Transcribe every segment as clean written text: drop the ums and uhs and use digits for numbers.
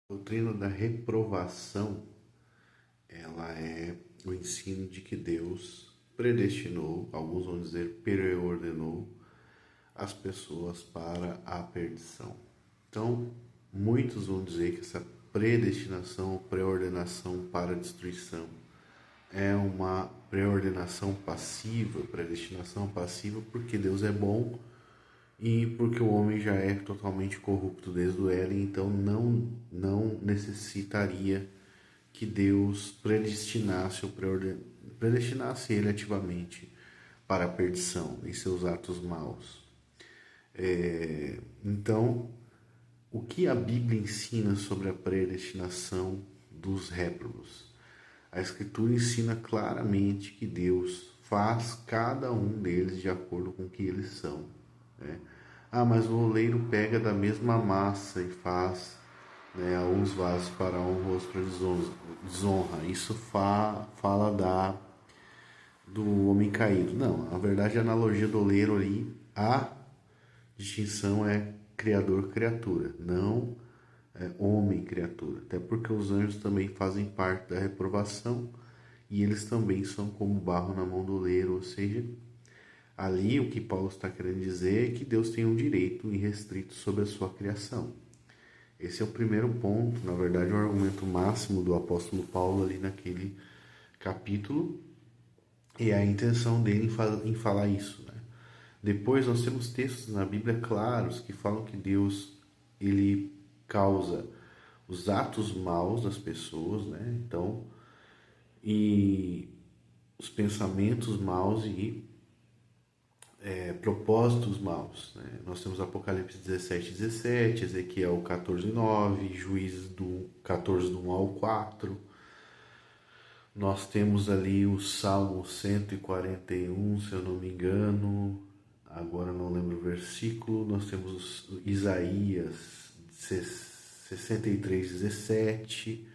A doutrina da reprovação, ela é o ensino de que Deus predestinou, alguns vão dizer preordenou, as pessoas para a perdição. Então, muitos vão dizer que essa predestinação ou preordenação para a destruição é uma preordenação passiva, predestinação passiva, porque Deus é bom e porque o homem já é totalmente corrupto desde o Éden, então não necessitaria que Deus predestinasse ou predestinasse ele ativamente para a perdição em seus atos maus. Então, o que a Bíblia ensina sobre a predestinação dos réprobos? A Escritura ensina claramente que Deus faz cada um deles de acordo com o que eles são, né? Ah, mas o oleiro pega da mesma massa e faz, né, uns vasos para honra, outros para desonra. Isso fala do homem caído. Não, na verdade a analogia do oleiro ali, a distinção é criador-criatura, não homem-criatura. Até porque os anjos também fazem parte da reprovação e eles também são como barro na mão do oleiro, ou seja, ali o que Paulo está querendo dizer é que Deus tem um direito irrestrito sobre a sua criação. Esse é o primeiro ponto, na verdade, o argumento máximo do apóstolo Paulo ali naquele capítulo, e a intenção dele em falar isso, né? Depois nós temos textos na Bíblia claros que falam que Deus ele causa os atos maus das pessoas, né? Então, e os pensamentos maus e propósitos maus, né? Nós temos Apocalipse 17:17, Ezequiel 14:9, Juízes do 14 do 1 ao 4. Nós temos ali o Salmo 141, se eu não me engano, agora não lembro o versículo. Nós temos Isaías 63:17.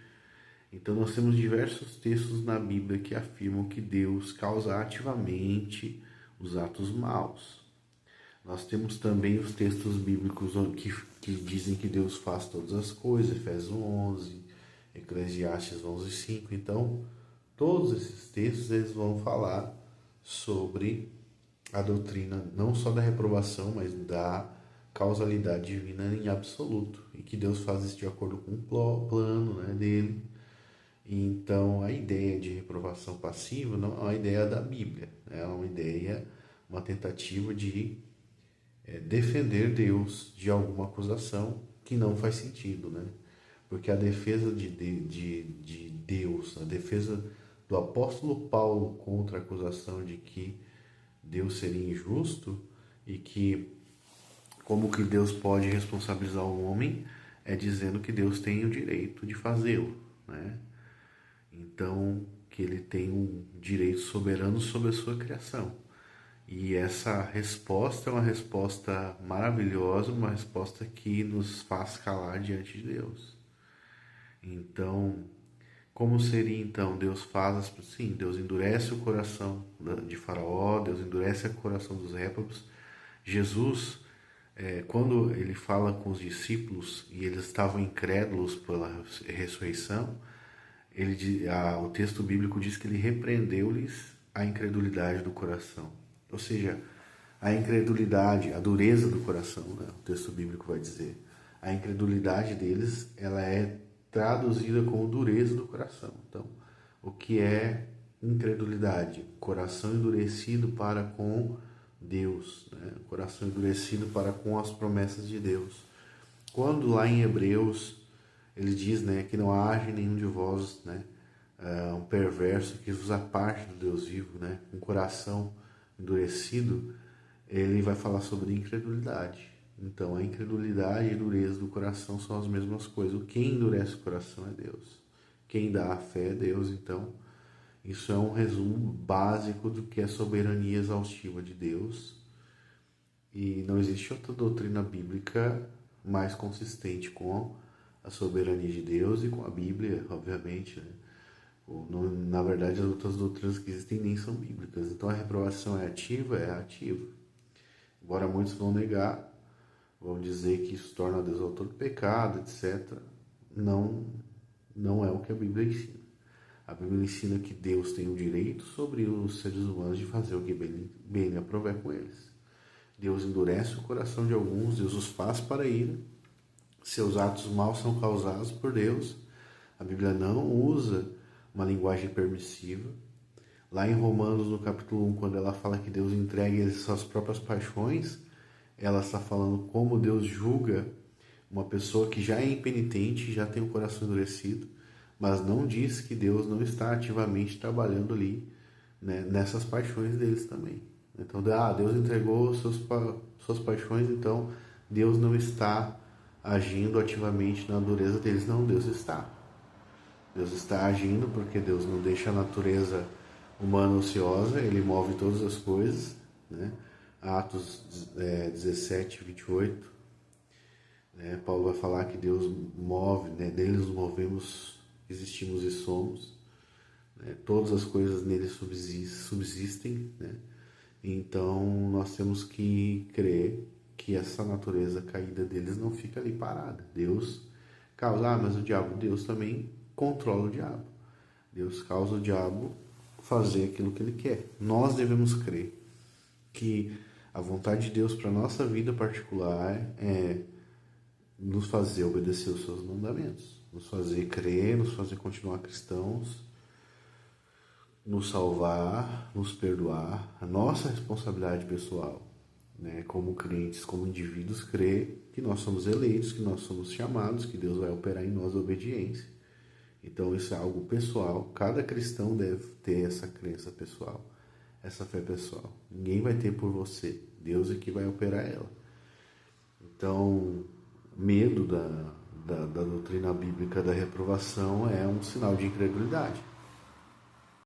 Então nós temos diversos textos na Bíblia que afirmam que Deus causa ativamente os atos maus. Nós temos também os textos bíblicos que dizem que Deus faz todas as coisas, Efésios 11, Eclesiastes 11:5. Então, todos esses textos eles vão falar sobre a doutrina não só da reprovação, mas da causalidade divina em absoluto, e que Deus faz isso de acordo com o plano, né, dele. Então, a ideia de reprovação passiva não é uma ideia da Bíblia, é uma ideia, uma tentativa de defender Deus de alguma acusação que não faz sentido, né? Porque a defesa de Deus, a defesa do apóstolo Paulo contra a acusação de que Deus seria injusto e que como que Deus pode responsabilizar o homem é dizendo que Deus tem o direito de fazê-lo, né? Então, que ele tem um direito soberano sobre a sua criação. E essa resposta é uma resposta maravilhosa, uma resposta que nos faz calar diante de Deus. Então, como seria então? Deus faz, sim, Deus endurece o coração de Faraó, Deus endurece o coração dos réprobos. Jesus, quando ele fala com os discípulos e eles estavam incrédulos pela ressurreição, o texto bíblico diz que ele repreendeu-lhes a incredulidade do coração. Ou seja, a incredulidade, a dureza do coração, né? O texto bíblico vai dizer. A incredulidade deles, ela é traduzida como dureza do coração. Então, o que é incredulidade? Coração endurecido para com Deus, né? Coração endurecido para com as promessas de Deus. Quando lá em Hebreus ele diz, né, que não haja nenhum de vós, né, um perverso que vos aparte do Deus vivo, né, com o coração endurecido, ele vai falar sobre incredulidade. Então, a incredulidade e a dureza do coração são as mesmas coisas. Quem endurece o coração é Deus. Quem dá a fé é Deus. Então, isso é um resumo básico do que é a soberania exaustiva de Deus. E não existe outra doutrina bíblica mais consistente com a soberania de Deus e com a Bíblia, obviamente, né? Na verdade, as outras doutrinas que existem nem são bíblicas. Então, a reprovação é ativa. Embora muitos vão negar, vão dizer que isso torna Deus autor do pecado, etc. não, não é o que a Bíblia ensina. A Bíblia ensina que Deus tem o direito sobre os seres humanos de fazer o que bem lhe aprouver com eles. Deus endurece o coração de alguns, Deus os faz para ira. Seus atos maus são causados por Deus. A Bíblia não usa uma linguagem permissiva. Lá em Romanos, no capítulo 1, quando ela fala que Deus entrega eles suas próprias paixões, ela está falando como Deus julga uma pessoa que já é impenitente, já tem o coração endurecido, mas não diz que Deus não está ativamente trabalhando ali, né, nessas paixões deles também. Então, Deus entregou suas paixões, então Deus não está agindo ativamente na dureza deles. Não, Deus está. Deus está agindo porque Deus não deixa a natureza humana ociosa, Ele move todas as coisas, né? Atos 17, 28, né? Paulo vai falar que Deus move, né? Nele nos movemos, existimos e somos, né? Todas as coisas nele subsistem, né? Então nós temos que crer que essa natureza caída deles não fica ali parada. Deus causa, mas o diabo, Deus também controla o diabo. Deus causa o diabo fazer aquilo que ele quer. Nós devemos crer que a vontade de Deus para a nossa vida particular é nos fazer obedecer os seus mandamentos, nos fazer crer, nos fazer continuar cristãos, nos salvar, nos perdoar. A nossa responsabilidade pessoal, né, como crentes, como indivíduos, crer que nós somos eleitos, que nós somos chamados, que Deus vai operar em nós a obediência. Então isso é algo pessoal, cada cristão deve ter essa crença pessoal, essa fé pessoal. Ninguém vai ter por você, Deus é que vai operar ela. Então, medo da doutrina bíblica da reprovação é um sinal de incredulidade.